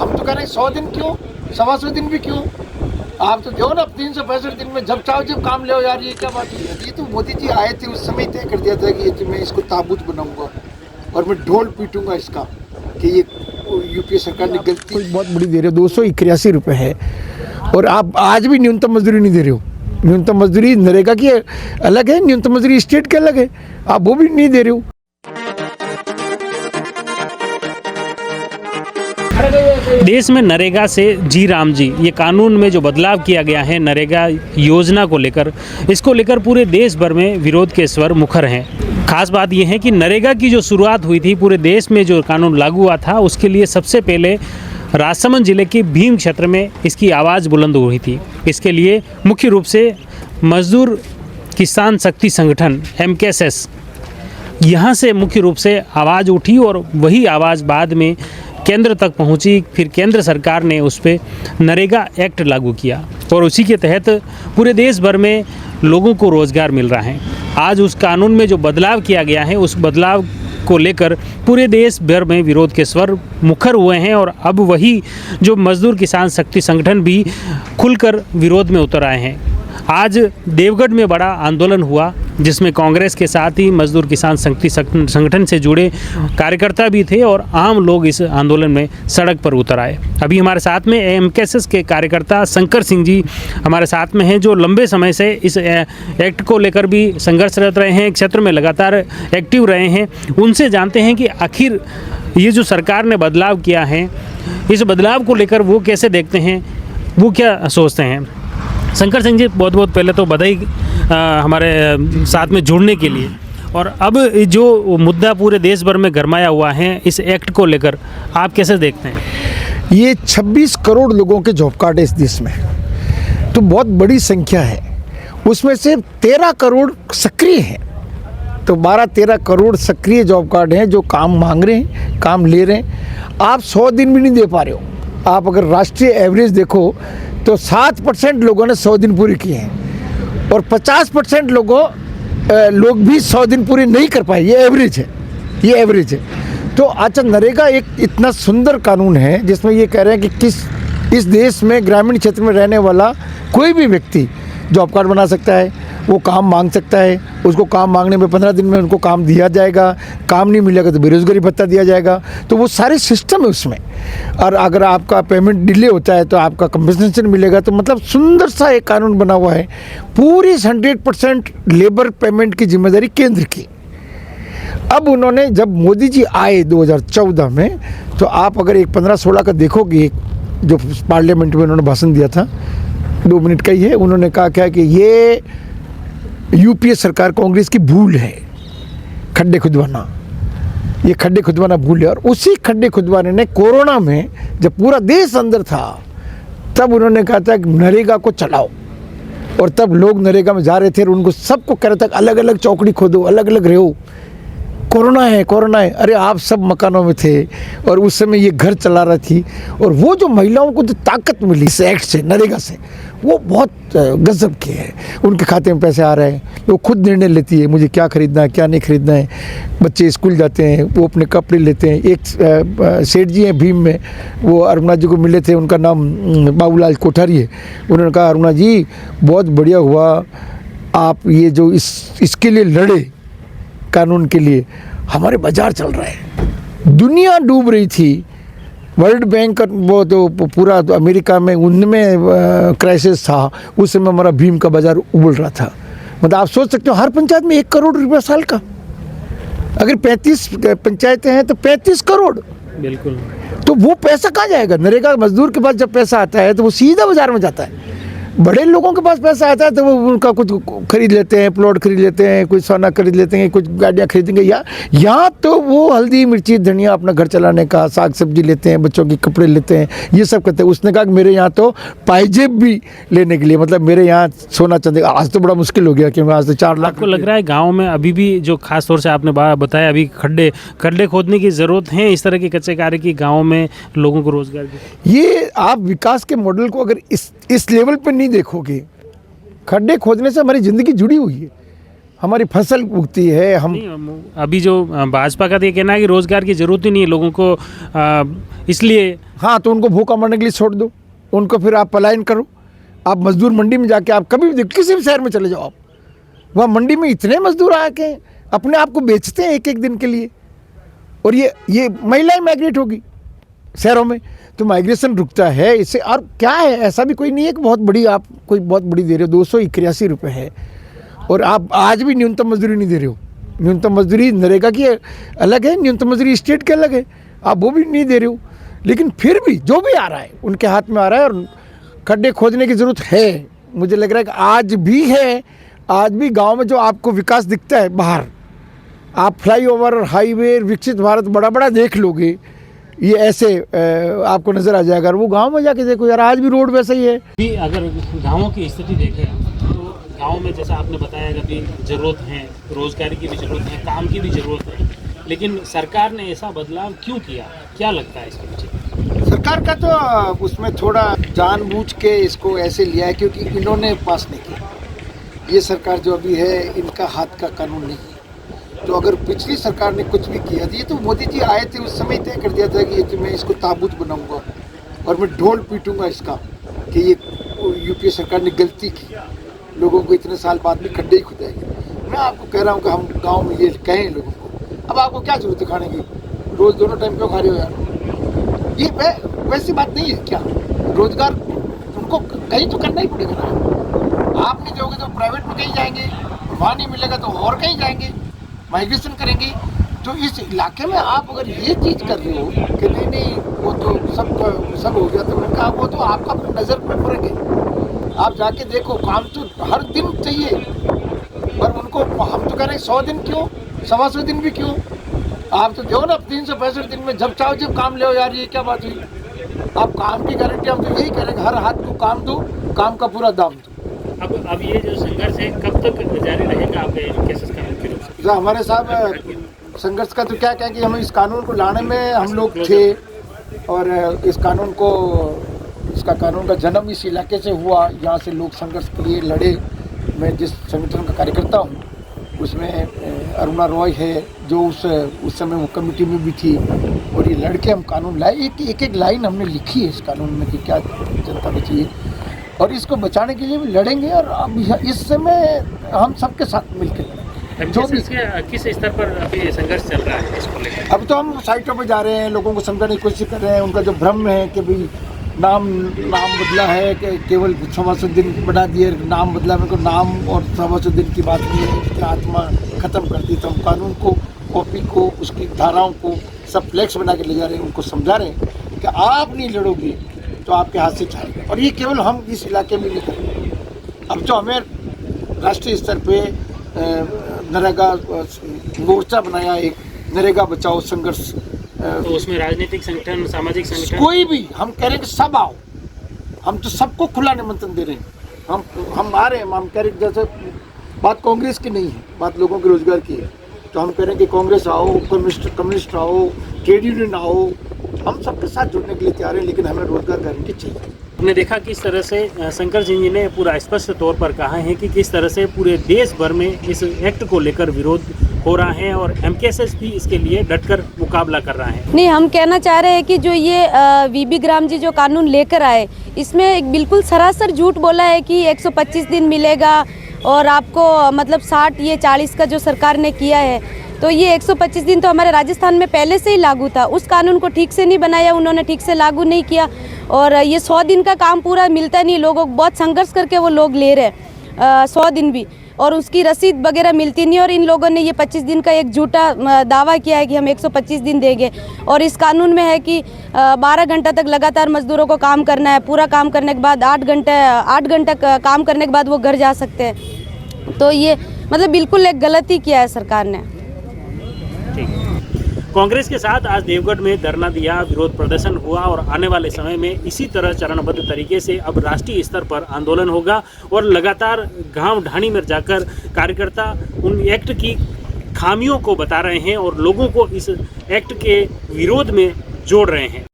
हम तो कह रहे हैं 100 दिन क्यों, 125 दिन भी क्यों, आप तो दो ना 365 दिन में जब चाहो जब काम ले यार, ये क्या बात है। ये तो मोदी जी आए थे उस समय तय कर दिया था कि ये मैं इसको ताबूत बनाऊंगा और मैं ढोल पीटूंगा इसका कि ये यूपीए सरकार ने गलती बहुत बड़ी दे रहे हो, 281 रुपये है और आप आज भी न्यूनतम मजदूरी नहीं दे रहे हो। न्यूनतम मजदूरी नरेगा की अलग है, न्यूनतम मजदूरी स्टेट के अलग है, आप वो भी नहीं दे रहे हो। देश में नरेगा से जी राम जी, ये कानून में जो बदलाव किया गया है नरेगा योजना को लेकर, इसको लेकर पूरे देश भर में विरोध के स्वर मुखर हैं। खास बात यह है कि नरेगा की जो शुरुआत हुई थी, पूरे देश में जो कानून लागू हुआ था, उसके लिए सबसे पहले राजसमंद जिले के भीम क्षेत्र में इसकी आवाज़ बुलंद हुई थी। इसके लिए मुख्य रूप से मजदूर किसान शक्ति संगठन MKSS यहाँ से मुख्य रूप से आवाज़ उठी और वही आवाज़ बाद में केंद्र तक पहुंची। फिर केंद्र सरकार ने उस पर नरेगा एक्ट लागू किया और उसी के तहत पूरे देश भर में लोगों को रोज़गार मिल रहा है। आज उस कानून में जो बदलाव किया गया है, उस बदलाव को लेकर पूरे देश भर में विरोध के स्वर मुखर हुए हैं और अब वही जो मजदूर किसान शक्ति संगठन भी खुलकर विरोध में उतर आए हैं। आज देवगढ़ में बड़ा आंदोलन हुआ जिसमें कांग्रेस के साथ ही मजदूर किसान शक्ति संगठन से जुड़े कार्यकर्ता भी थे और आम लोग इस आंदोलन में सड़क पर उतर आए। अभी हमारे साथ में MKSS के कार्यकर्ता शंकर सिंह जी हमारे साथ में हैं, जो लंबे समय से इस एक्ट को लेकर भी संघर्षरत रहे हैं, क्षेत्र में लगातार एक्टिव रहे हैं। उनसे जानते हैं कि आखिर ये जो सरकार ने बदलाव किया है, इस बदलाव को लेकर वो कैसे देखते हैं, वो क्या सोचते हैं। शंकर सिंह जी, बहुत बहुत पहले तो बधाई हमारे साथ में जुड़ने के लिए। और अब जो मुद्दा पूरे देश भर में गरमाया हुआ है इस एक्ट को लेकर, आप कैसे देखते हैं। ये 26 करोड़ लोगों के जॉब कार्ड है इस देश में, तो बहुत बड़ी संख्या है। उसमें से 13 करोड़ सक्रिय हैं, तो 12-13 करोड़ सक्रिय जॉब कार्ड हैं जो काम मांग रहे हैं, काम ले रहे हैं। आप 100 दिन भी नहीं दे पा रहे हो। आप अगर राष्ट्रीय एवरेज देखो तो 7% लोगों ने 100 दिन पूरे किए हैं और 50% लोग भी 100 दिन पूरे नहीं कर पाए। ये एवरेज है, ये एवरेज है। तो अच्छा, नरेगा एक इतना सुंदर कानून है जिसमें ये कह रहे हैं कि इस देश में ग्रामीण क्षेत्र में रहने वाला कोई भी व्यक्ति जॉब कार्ड बना सकता है, वो काम मांग सकता है। उसको काम मांगने में 15 दिन में उनको काम दिया जाएगा, काम नहीं मिलेगा तो बेरोजगारी भत्ता दिया जाएगा। तो वो सारे सिस्टम है उसमें। और अगर आपका पेमेंट डिले होता है तो आपका कंपनसेशन मिलेगा। तो मतलब सुंदर सा एक कानून बना हुआ है। पूरी 100% लेबर पेमेंट की जिम्मेदारी केंद्र की। अब उन्होंने, जब मोदी जी आए 2014 में, तो आप अगर एक 15-16 का देखोगे जो पार्लियामेंट में उन्होंने भाषण दिया था, 2 मिनट का ही है, उन्होंने कहा क्या कि ये यूपीए सरकार कांग्रेस की भूल है, खड्डे खुदवाना, ये खड्डे खुदवाना भूल है। और उसी खड्डे खुदवाने ने कोरोना में जब पूरा देश अंदर था तब उन्होंने कहा था कि नरेगा को चलाओ, और तब लोग नरेगा में जा रहे थे और उनको सबको कह रहा था अलग अलग चौकड़ी खोदो, अलग अलग रहो, कोरोना है, कोरोना है। अरे आप सब मकानों में थे और उस समय ये घर चला रही थी। और वो जो महिलाओं को जो ताकत मिली इस एक्ट से, नरेगा से, वो बहुत गजब की है। उनके खाते में पैसे आ रहे हैं, वो खुद निर्णय लेती है मुझे क्या खरीदना है, क्या नहीं खरीदना है। बच्चे स्कूल जाते हैं, वो अपने कपड़े लेते हैं। एक सेठ जी हैं भीम में, वो अरुणा जी को मिले थे, उनका नाम बाबूलाल कोठारी है। उन्होंने कहा अरुणा जी बहुत बढ़िया हुआ आप ये जो इसके लिए लड़े, कानून के लिए। हमारे बाजार चल रहा है, दुनिया डूब रही थी, वर्ल्ड बैंक वो तो पूरा तो अमेरिका में उनमें क्राइसिस था, उस समय हमारा भीम का बाजार उबल रहा था। मतलब आप सोच सकते हो हर पंचायत में 1 करोड़ रुपया साल का, अगर 35 पंचायतें हैं तो 35 करोड़। बिल्कुल। तो वो पैसा कहाँ जाएगा। नरेगा मजदूर के पास जब पैसा आता है तो वो सीधा बाजार में जाता है। बड़े लोगों के पास पैसा आता है तो वो उनका कुछ खरीद लेते हैं, प्लॉट खरीद लेते हैं, कुछ सोना खरीद लेते हैं, कुछ गाड़ियाँ खरीदेंगे। यहाँ तो वो हल्दी मिर्ची धनिया अपना घर चलाने का, साग सब्जी लेते हैं, बच्चों के कपड़े लेते हैं, ये सब करते हैं। उसने कहा कि मेरे यहाँ तो पायजेब भी लेने के लिए, मतलब मेरे यहाँ सोना चांदी आज तो बड़ा मुश्किल हो गया कि मैं आज तो 4 लाख। आपको लग रहा है गाँव में अभी भी, जो खास तौर से आपने बताया, अभी खड्डे खोदने की ज़रूरत है, इस तरह के कच्चे कार्य की गाँव में लोगों को रोजगार की। ये आप विकास के मॉडल को अगर इस लेवल पर नहीं देखोगे, खड्डे खोदने से हमारी ज़िंदगी जुड़ी हुई है। हमारी फसल उगती है। हम नहीं, अभी जो भाजपा का तो ये कहना है कि रोजगार की जरूरत ही नहीं है लोगों को, इसलिए हाँ, तो उनको भूखा मरने के लिए छोड़ दो, उनको फिर आप पलायन करो। आप मजदूर मंडी में जाके आप कभी भी किसी भी शहर में चले जाओ, आप वहाँ मंडी में इतने मजदूर आके अपने आप को बेचते हैं एक एक दिन के लिए। और ये महिलाएं माइग्रेट होगी शहरों में, तो माइग्रेशन रुकता है इससे। और क्या है, ऐसा भी कोई नहीं है कि बहुत बड़ी आप कोई बहुत बड़ी दे रहे हो। 281 रुपये है और आप आज भी न्यूनतम मजदूरी नहीं दे रहे हो। न्यूनतम मजदूरी नरेगा की अलग है, न्यूनतम मजदूरी स्टेट के अलग है, आप वो भी नहीं दे रहे हो। लेकिन फिर भी जो भी आ रहा है उनके हाथ में आ रहा है और खड्डे खोदने की ज़रूरत है। मुझे लग रहा है कि आज भी है, आज भी गांव में जो आपको विकास दिखता है बाहर, आप फ्लाईओवर, हाईवे, विकसित भारत बड़ा बड़ा देख लोगे, ये ऐसे आपको नज़र आ जाएगा। और वो गांव में जाके देखो यार, आज भी रोड वैसा ही है। भी अगर गाँवों की स्थिति देखें तो गाँव में जैसा आपने बताया कि अभी ज़रूरत है, रोजगार की भी ज़रूरत है, काम की भी ज़रूरत है, लेकिन सरकार ने ऐसा बदलाव क्यों किया, क्या लगता है इसके पीछे? सरकार का तो उसमें थोड़ा जानबूझ के इसको ऐसे लिया है क्योंकि इन्होंने पास नहीं किया। ये सरकार जो अभी है, इनका हाथ का कानून नहीं है। तो अगर पिछली सरकार ने कुछ भी किया, ये तो मोदी जी आए थे उस समय तय कर दिया था कि ये मैं इसको ताबूत बनाऊंगा और मैं ढोल पीटूंगा इसका कि ये यूपीए सरकार ने गलती की, लोगों को इतने साल बाद भी खड्डे ही खुदाएंगे। मैं आपको कह रहा हूँ कि हम गाँव में ये कहें लोगों को, अब आपको क्या जरूरत है खाने की, रोज़ दोनों टाइम क्यों खा रहे हो यार? ये वैसी बात नहीं है क्या? रोजगार उनको कहीं तो करना ही पड़ेगा ना। आप नहीं दोगे तो प्राइवेट में कहीं जाएंगे, वहाँ नहीं मिलेगा तो और कहीं जाएंगे, माइग्रेशन करेंगे। तो इस इलाके में आप अगर ये चीज़ कर रहे हो कि नहीं वो तो सब हो गया, तो मैंने कहा वो तो आपका नज़र में फर्क है। आप जाके देखो, काम तो हर दिन चाहिए, पर उनको हम तो कह रहे हैं 100 दिन क्यों, 125 दिन भी क्यों? आप तो दो ना 365 दिन में जब चाहो जब काम ले हो यार, ये क्या बात हुई? आप काम की गारंटी हम तो यही करेंगे, हर हाथ को काम दो, काम का पूरा दाम दो। अब ये जो संघर्ष है कब तक जारी रहेगा आपके केसेस का मुख्य रूप से? तो हमारे साहब संघर्ष का तो क्या कहें कि हम इस कानून को लाने में हम लोग थे और इस कानून को, इसका कानून का जन्म इस इलाके से हुआ, यहाँ से लोग संघर्ष के लिए लड़े। मैं जिस संगठन का कार्यकर्ता हूँ उसमें अरुणा रॉय है जो उस समय वो कमेटी में भी थी, और ये लड़के हम कानून लाए। एक लाइन हमने लिखी है इस कानून में कि क्या जनता को चाहिए, और इसको बचाने के लिए भी लड़ेंगे। और अब इस समय हम सबके साथ मिलकर लड़ेंगे। जो भी किस स्तर पर अभी संघर्ष चल रहा है इसको लेकर? अब तो हम साइटों पर जा रहे हैं, लोगों को समझाने की कोशिश कर रहे हैं। उनका जो भ्रम है कि भाई नाम बदला है, कि केवल 125 दिन बढ़ा दिए, नाम बदला, मेरे को नाम और 125 दिन की बात नहीं है, उसकी आत्मा ख़त्म कर दी। तो हम कानून को, कॉपी को, उसकी धाराओं को सब फ्लैक्स बना के ले जा रहे हैं, उनको समझा रहे हैं कि आप नहीं लड़ोगे तो आपके हाथ से जाएगा। और ये केवल हम इस इलाके में नहीं करेंगे, अब तो हमें राष्ट्रीय स्तर पे नरेगा मोर्चा बनाया, एक नरेगा बचाओ संघर्ष। तो उसमें राजनीतिक संगठन, सामाजिक संगठन, कोई भी, हम कह रहे हैं कि सब आओ, हम तो सबको खुला निमंत्रण दे रहे हैं। हम आ रहे हैं, हम कह रहे हैं जैसे बात कांग्रेस की नहीं है, बात लोगों के रोजगार की है। तो हम कह रहे हैं कि कांग्रेस आओ, कम्युनिस्ट आओ, ट्रेड यूनियन आओ, हम सबके साथ जुड़ने के लिए तैयार हैं, लेकिन हमें रोजगार गारंटी चाहिए। हमने देखा किस तरह से शंकर सिंह जी ने पूरा स्पष्ट तौर पर कहा है कि किस तरह से पूरे देश भर में इस एक्ट को लेकर विरोध हो रहा है और एमकेएसएस भी इसके लिए डटकर मुकाबला कर रहा है। नहीं, हम कहना चाह रहे हैं कि जो ये वीबी ग्राम जी जो कानून लेकर आए, इसमें एक बिल्कुल सरासर झूठ बोला है कि 125 दिन मिलेगा और आपको मतलब 60 ये 40 का जो सरकार ने किया है, तो ये 125 दिन तो हमारे राजस्थान में पहले से ही लागू था। उस कानून को ठीक से नहीं बनाया उन्होंने, ठीक से लागू नहीं किया, और ये 100 दिन का काम पूरा मिलता नहीं, लोगों को बहुत संघर्ष करके वो लोग ले रहे हैं 100 दिन भी, और उसकी रसीद वगैरह मिलती नहीं। और इन लोगों ने ये 25 दिन का एक झूठा दावा किया है कि हम 125 दिन देंगे, और इस कानून में है कि 12 घंटा तक लगातार मजदूरों को काम करना है, पूरा काम करने के बाद 8 घंटा काम करने के बाद वो घर जा सकते हैं। तो ये मतलब बिल्कुल एक गलती किया है सरकार ने। कांग्रेस के साथ आज देवगढ़ में धरना दिया, विरोध प्रदर्शन हुआ, और आने वाले समय में इसी तरह चरणबद्ध तरीके से अब राष्ट्रीय स्तर पर आंदोलन होगा और लगातार गांव ढाणी में जाकर कार्यकर्ता उन एक्ट की खामियों को बता रहे हैं और लोगों को इस एक्ट के विरोध में जोड़ रहे हैं।